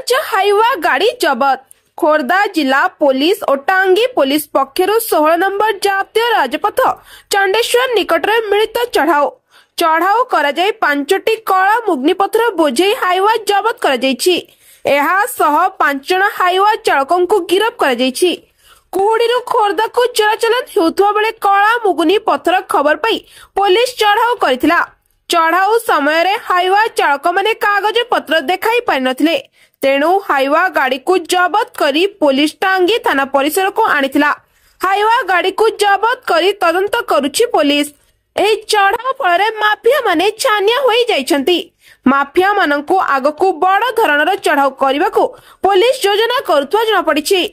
पांच हाइवा गाड़ी जबत। खोर्धा जिला पुलिस और टांगी पुलिस पक्षर 16 नंबर जातीय राजपथ चंडेश्वर निकट में मिलित चढ़ाऊ करा जाय 5टी कला मुग्निपथर बोझे हाइवा जबत करा जायछि। एहा सह 5 जण हाइवा चालकों को गिरफ्त करा जायछि। कुहुड़ी खोर्धा को चलाचल हेउथुवा बेले कला मुगुनी पथर खबर पाई पुलिस चढ़ाऊ करथिला। चढ़ाऊ समय रे हाइवा चालक माने कागज पत्र देखाई पारि नथिले, तेणु हाइवा गाड़ी को जबत करी पुलिस टांगी थाना परिसर को आनिथिला। हाइवा गाड़ी को जबत करी तदंत करुछि पुलिस। एही चढ़ाऊ फल माफिया माने छानिया होई जाइछंती। माफिया माननकु आगकु बड़ धरणर चढ़ाऊ करबाकू पुलिस योजना करुथुवा जणा पड़िछि।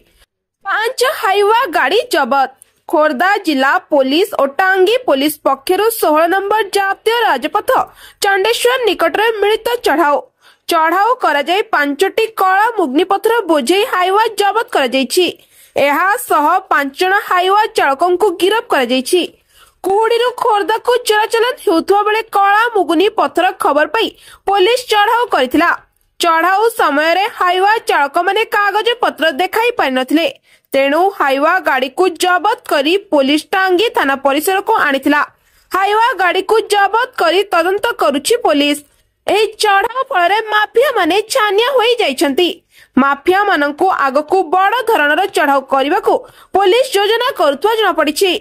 5 हाइवा गाड़ी जबत। खोर्धा जिला पुलिस और टांगी पुलिस पक्षर 16 नंबर जातीय राजपथ चंडेश्वर निकट में मिलित चढ़ाऊ करा जाय 5टी कला मुग्निपथर बोझे हाइवा जबत करा जायछि। एहा सह 5 जण हाइवा चालकों को गिरफ्त करा जायछि। कुहुड़ी खोर्धा को चलाचल हेउथुवा बेले कला मुगुनी पथर खबर पाई पुलिस चढ़ाऊ करथिला। चढ़ाऊ समय रे हाइवा चालक माने कागज पत्र देखाई पारि नथिले, तेणु हाइवा गाड़ी को जबत करी पुलिस टांगी थाना परिसर को आनिथिला। हाइवा गाड़ी को जबत करी तदंत करुछि पुलिस। एही चढ़ाऊ फल माफिया माने छानिया होई जाइछंती। माफिया माननकु आगकु बड़ धरणर चढ़ाऊ करबाकू पुलिस योजना करुथुवा जणा पड़िछि।